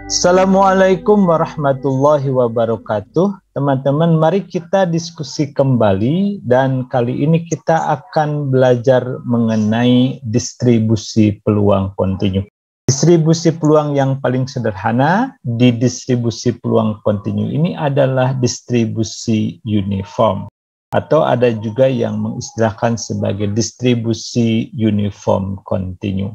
Assalamualaikum warahmatullahi wabarakatuh. Teman-teman, mari kita diskusi kembali dan kali ini kita akan belajar mengenai distribusi peluang kontinu. Distribusi peluang yang paling sederhana di distribusi peluang kontinu ini adalah distribusi uniform, atau ada juga yang mengistilahkan sebagai distribusi uniform kontinu.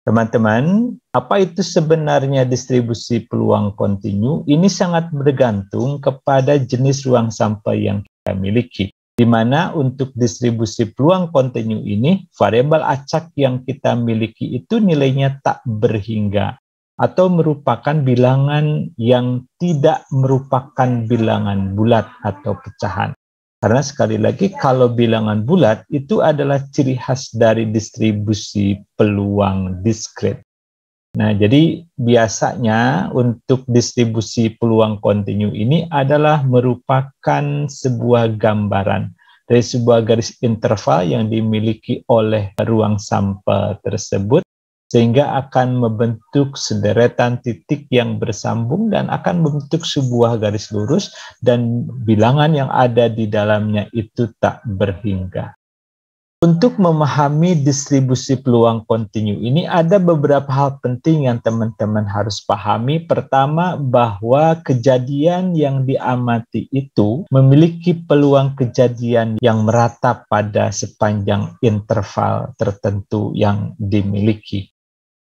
Teman-teman, apa itu sebenarnya distribusi peluang kontinu? Ini sangat bergantung kepada jenis ruang sampel yang kita miliki. Di mana untuk distribusi peluang kontinu ini, variabel acak yang kita miliki itu nilainya tak berhingga atau merupakan bilangan yang tidak merupakan bilangan bulat atau pecahan. Karena sekali lagi kalau bilangan bulat itu adalah ciri khas dari distribusi peluang diskrit. Nah, jadi biasanya untuk distribusi peluang kontinu ini adalah merupakan sebuah gambaran dari sebuah garis interval yang dimiliki oleh ruang sampel tersebut, sehingga akan membentuk sederetan titik yang bersambung dan akan membentuk sebuah garis lurus dan bilangan yang ada di dalamnya itu tak berhingga. Untuk memahami distribusi peluang kontinu ini ada beberapa hal penting yang teman-teman harus pahami. Pertama, bahwa kejadian yang diamati itu memiliki peluang kejadian yang merata pada sepanjang interval tertentu yang dimiliki.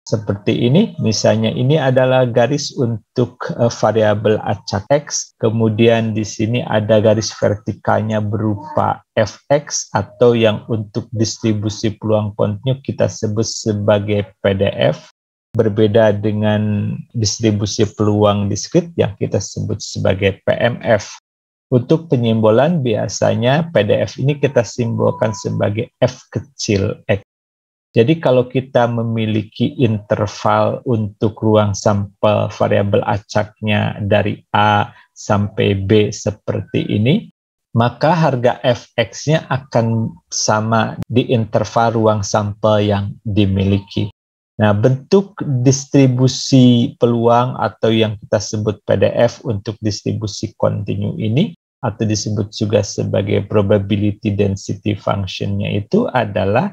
Seperti ini, misalnya ini adalah garis untuk variabel acak X, kemudian di sini ada garis vertikalnya berupa Fx, atau yang untuk distribusi peluang kontinu kita sebut sebagai PDF, berbeda dengan distribusi peluang diskrit yang kita sebut sebagai PMF. Untuk penyimbolan biasanya PDF ini kita simbolkan sebagai F kecil X. Jadi kalau kita memiliki interval untuk ruang sampel variabel acaknya dari A sampai B seperti ini, maka harga Fx-nya akan sama di interval ruang sampel yang dimiliki. Nah, bentuk distribusi peluang atau yang kita sebut PDF untuk distribusi kontinu ini, atau disebut juga sebagai probability density function-nya itu adalah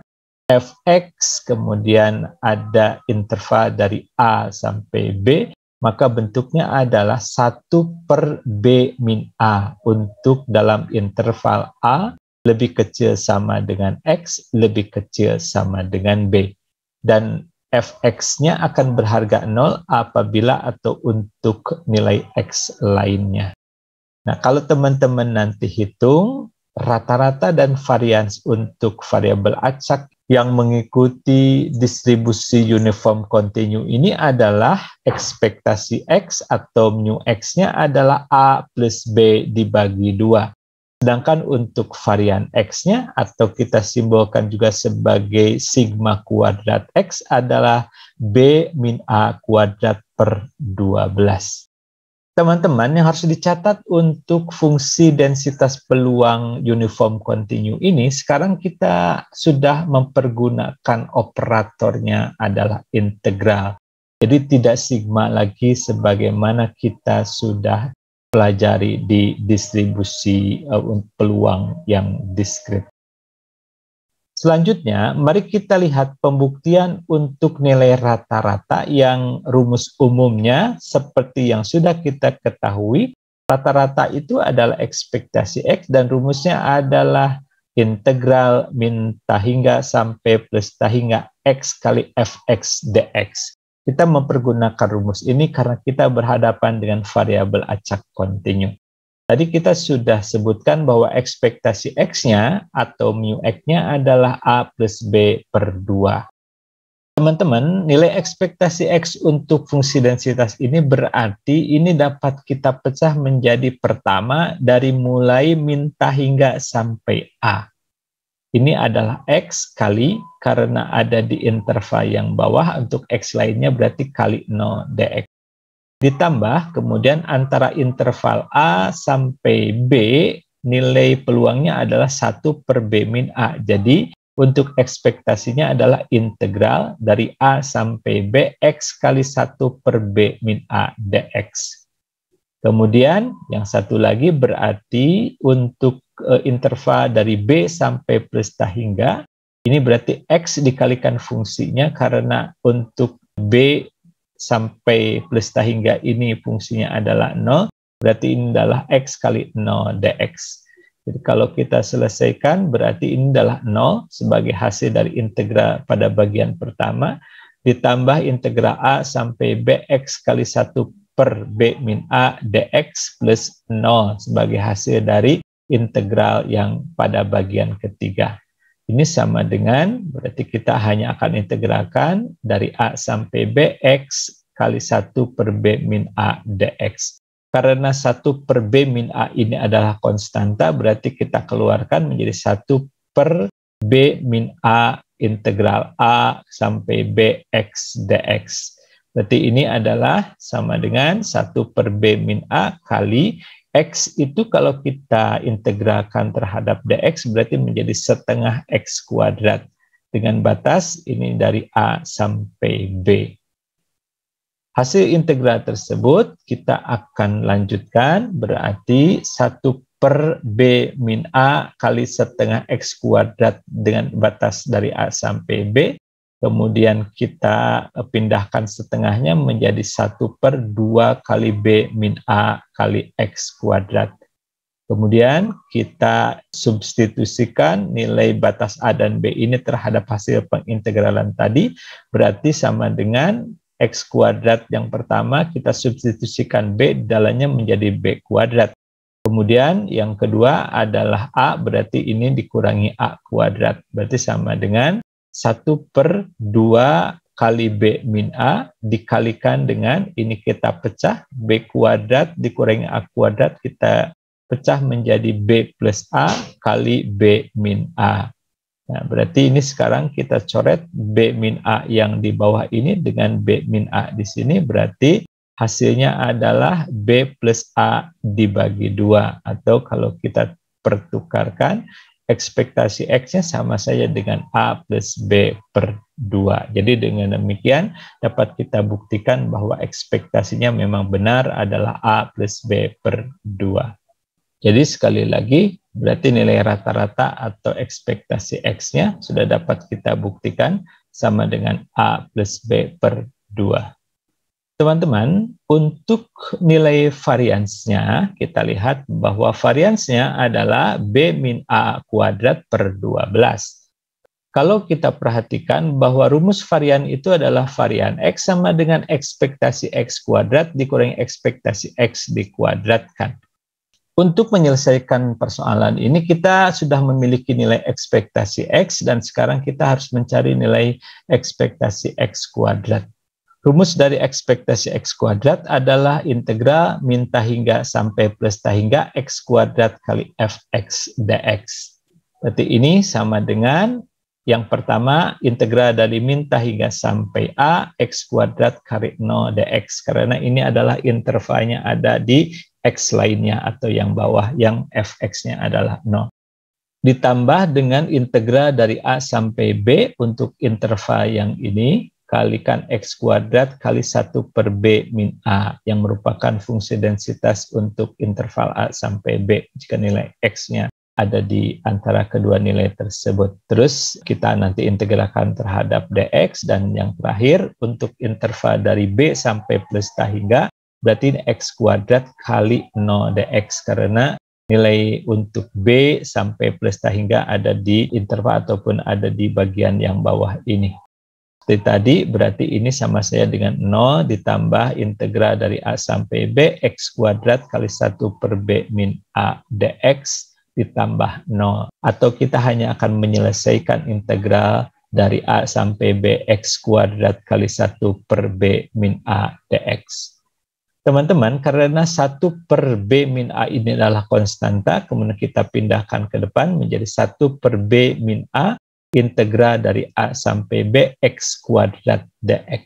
Fx, kemudian ada interval dari A sampai B, maka bentuknya adalah 1 per B min A untuk dalam interval A lebih kecil sama dengan X, lebih kecil sama dengan B. Dan Fx-nya akan berharga 0 apabila atau untuk nilai X lainnya. Nah, kalau teman-teman nanti hitung, rata-rata dan varians untuk variabel acak yang mengikuti distribusi uniform kontinu ini adalah ekspektasi X atau mu X-nya adalah A plus B dibagi 2. Sedangkan untuk varian X-nya atau kita simbolkan juga sebagai sigma kuadrat X adalah B min A kuadrat per 12. Teman-teman, yang harus dicatat untuk fungsi densitas peluang uniform kontinu ini, sekarang kita sudah mempergunakan operatornya adalah integral. Jadi tidak sigma lagi sebagaimana kita sudah pelajari di distribusi peluang yang diskrit. Selanjutnya, mari kita lihat pembuktian untuk nilai rata-rata yang rumus umumnya seperti yang sudah kita ketahui. Rata-rata itu adalah ekspektasi X dan rumusnya adalah integral min tahingga sampai plus tahingga X kali Fx dx. Kita mempergunakan rumus ini karena kita berhadapan dengan variabel acak kontinu. Tadi kita sudah sebutkan bahwa ekspektasi X-nya atau mu X-nya adalah A plus B per 2. Teman-teman, nilai ekspektasi X untuk fungsi densitas ini berarti ini dapat kita pecah menjadi pertama dari mulai min tahingga sampai A. Ini adalah X kali, karena ada di interval yang bawah, untuk X lainnya berarti kali 0 dx. Ditambah kemudian antara interval A sampai B, nilai peluangnya adalah 1 per B min A. Jadi Untuk ekspektasinya adalah integral dari A sampai B X kali 1 per B min A dx. Kemudian yang satu lagi berarti untuk interval dari B sampai plus hingga, ini berarti X dikalikan fungsinya karena untuk B sampai plus hingga ini fungsinya adalah 0, berarti ini adalah X kali 0 dx. Jadi kalau kita selesaikan berarti ini adalah 0 sebagai hasil dari integral pada bagian pertama ditambah integral A sampai BX kali 1 per B min A dx plus 0 sebagai hasil dari integral yang pada bagian ketiga. Ini sama dengan berarti kita hanya akan integralkan dari A sampai BX kali 1 per B min A dx. Karena 1 per B min A ini adalah konstanta, berarti kita keluarkan menjadi 1 per B min A integral A sampai BX dx. Berarti ini adalah sama dengan 1 per B min A kali X itu kalau kita integralkan terhadap dx berarti menjadi setengah X kuadrat. Dengan batas ini dari A sampai B. Hasil integral tersebut kita akan lanjutkan berarti 1 per B min A kali setengah X kuadrat dengan batas dari A sampai B. Kemudian kita pindahkan setengahnya menjadi 1 per 2 kali B min A kali X kuadrat. Kemudian kita substitusikan nilai batas A dan B ini terhadap hasil pengintegralan tadi, berarti sama dengan X kuadrat yang pertama kita substitusikan B dalamnya menjadi B kuadrat. Kemudian yang kedua adalah A, berarti ini dikurangi A kuadrat. Berarti sama dengan 1 per 2 kali B min A dikalikan dengan ini kita pecah, B kuadrat dikurangi A kuadrat kita pecah menjadi B plus A kali B min A. Nah, berarti ini sekarang kita coret B min A yang di bawah ini dengan B min A di sini, berarti hasilnya adalah B plus A dibagi 2. Atau kalau kita pertukarkan, ekspektasi X-nya sama saja dengan A plus B per 2. Jadi dengan demikian dapat kita buktikan bahwa ekspektasinya memang benar adalah A plus B per 2. Jadi sekali lagi, berarti nilai rata-rata atau ekspektasi X-nya sudah dapat kita buktikan sama dengan A plus B per 2. Teman-teman, untuk nilai variansnya, kita lihat bahwa variansnya adalah B min A kuadrat per 12. Kalau kita perhatikan bahwa rumus varian itu adalah varian X sama dengan ekspektasi X kuadrat dikurangi ekspektasi X dikuadratkan. Untuk menyelesaikan persoalan ini, kita sudah memiliki nilai ekspektasi X dan sekarang kita harus mencari nilai ekspektasi X kuadrat. Rumus dari ekspektasi X kuadrat adalah integral min hingga sampai plus hingga X kuadrat kali Fx dx. Berarti ini sama dengan yang pertama integral dari min hingga sampai A X kuadrat kali 0 dx. Karena ini adalah intervalnya ada di X lainnya atau yang bawah yang Fx-nya adalah 0. Ditambah dengan integral dari A sampai B untuk interval yang ini, kalikan X kuadrat kali 1 per B min A, yang merupakan fungsi densitas untuk interval A sampai B, jika nilai X-nya ada di antara kedua nilai tersebut. Terus kita nanti integralkan terhadap dx, dan yang terakhir untuk interval dari B sampai plus hingga, berarti ini X kuadrat kali 0 dx, karena nilai untuk B sampai plus hingga ada di interval ataupun ada di bagian yang bawah ini. Seperti tadi, berarti ini sama saja dengan 0 ditambah integral dari A sampai B, X kuadrat kali 1 per B min A dx ditambah 0. Atau kita hanya akan menyelesaikan integral dari A sampai B, X kuadrat kali 1 per B min A dx. Teman-teman, karena 1 per B min A ini adalah konstanta, kemudian kita pindahkan ke depan menjadi 1 per B min A integral dari A sampai B X kuadrat dx.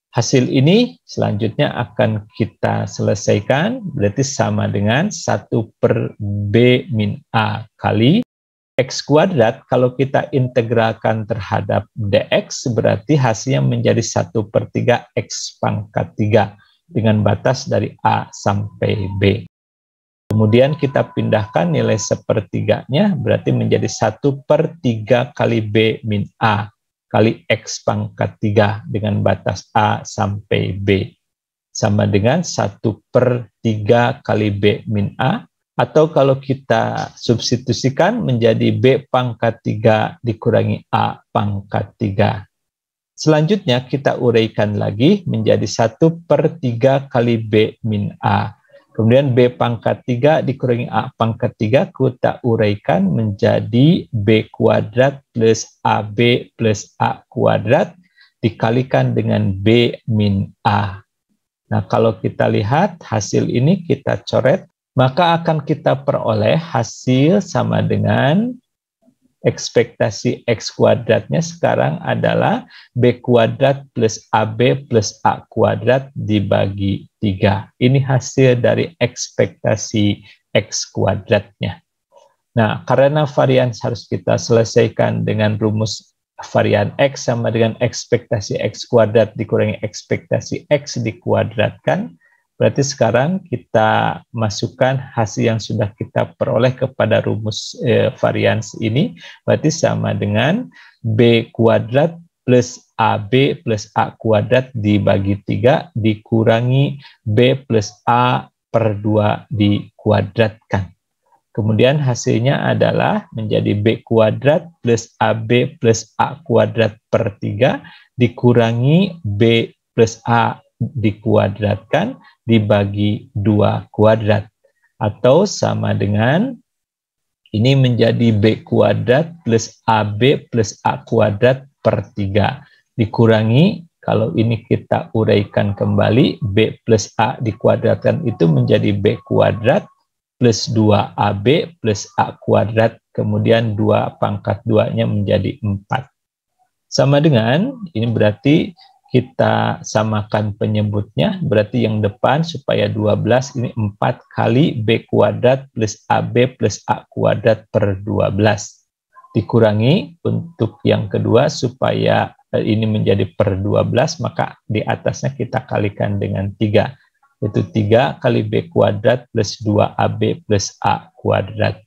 Hasil ini selanjutnya akan kita selesaikan, berarti sama dengan 1 per B min A kali X kuadrat kalau kita integralkan terhadap dx berarti hasilnya menjadi 1/3 X pangkat 3 dengan batas dari A sampai B. Kemudian kita pindahkan nilai sepertiganya berarti menjadi 1/3 kali B min A kali X pangkat 3 dengan batas A sampai B. Sama dengan 1/3 kali B min A. Atau kalau kita substitusikan menjadi B pangkat 3 dikurangi A pangkat 3. Selanjutnya kita uraikan lagi menjadi 1/3 kali B min A. Kemudian B pangkat 3 dikurangi A pangkat 3 kita uraikan menjadi B kuadrat plus AB plus A kuadrat dikalikan dengan B min A. Nah, kalau kita lihat hasil ini kita coret, maka akan kita peroleh hasil sama dengan ekspektasi X kuadratnya sekarang adalah B kuadrat plus AB plus A kuadrat dibagi 3. Ini hasil dari ekspektasi X kuadratnya. Nah, karena varian harus kita selesaikan dengan rumus varian X sama dengan ekspektasi X kuadrat dikurangi ekspektasi X dikuadratkan, berarti sekarang kita masukkan hasil yang sudah kita peroleh kepada rumus varians ini, berarti sama dengan B kuadrat plus AB plus A kuadrat dibagi 3 dikurangi B plus A per 2 dikuadratkan. Kemudian hasilnya adalah menjadi B kuadrat plus AB plus A kuadrat per 3 dikurangi B plus A dikuadratkan dibagi 2 kuadrat. Atau sama dengan ini menjadi B kuadrat plus AB plus A kuadrat per 3 dikurangi, kalau ini kita uraikan kembali, B plus A dikuadratkan itu menjadi B kuadrat plus 2AB plus A kuadrat, kemudian 2 pangkat 2-nya menjadi 4. Sama dengan, ini berarti kita samakan penyebutnya, berarti yang depan supaya 12, ini 4 kali B kuadrat plus AB plus A kuadrat per 12. Dikurangi untuk yang kedua supaya ini menjadi per 12, maka di atasnya kita kalikan dengan 3. Itu 3 kali B kuadrat plus 2AB plus A kuadrat.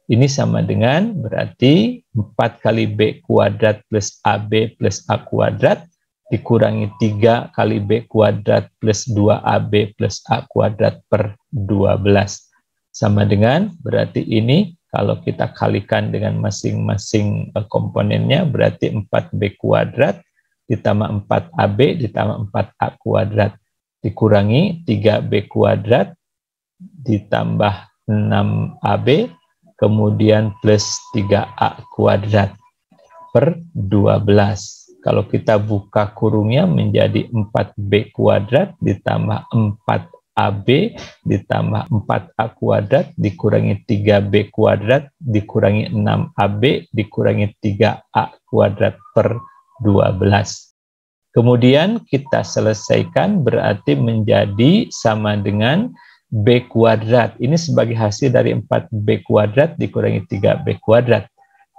Ini sama dengan berarti 4 kali B kuadrat plus AB plus A kuadrat dikurangi 3 kali B kuadrat plus 2AB plus A kuadrat per 12. Sama dengan berarti ini kalau kita kalikan dengan masing-masing komponennya berarti 4B kuadrat ditambah 4AB ditambah 4A kuadrat dikurangi 3B kuadrat ditambah 6AB kemudian plus 3A kuadrat per 12. Kalau kita buka kurungnya menjadi 4B kuadrat ditambah 4AB ditambah 4A kuadrat dikurangi 3B kuadrat dikurangi 6AB dikurangi 3A kuadrat per 12. Kemudian kita selesaikan berarti menjadi sama dengan B kuadrat. Ini sebagai hasil dari 4B kuadrat dikurangi 3B kuadrat.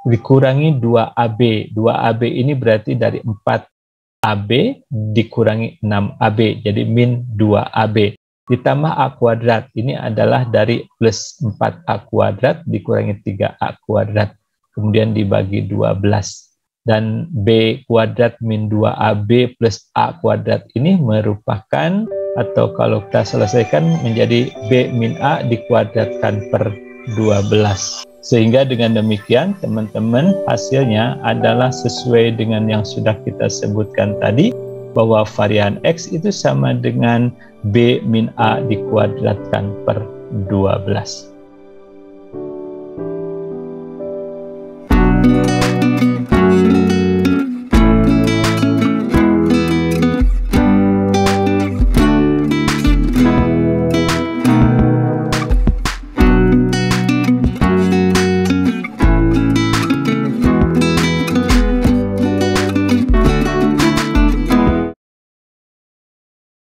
Dikurangi 2AB. 2AB ini berarti dari 4AB dikurangi 6AB. Jadi min 2AB. Ditambah A kuadrat. Ini adalah dari plus 4A kuadrat dikurangi 3A kuadrat. Kemudian dibagi 12. Dan B kuadrat min 2AB plus A kuadrat ini merupakan, atau kalau kita selesaikan menjadi B min A dikuadratkan per 12. Sehingga dengan demikian teman-teman hasilnya adalah sesuai dengan yang sudah kita sebutkan tadi, bahwa varian X itu sama dengan B min A dikuadratkan per 12.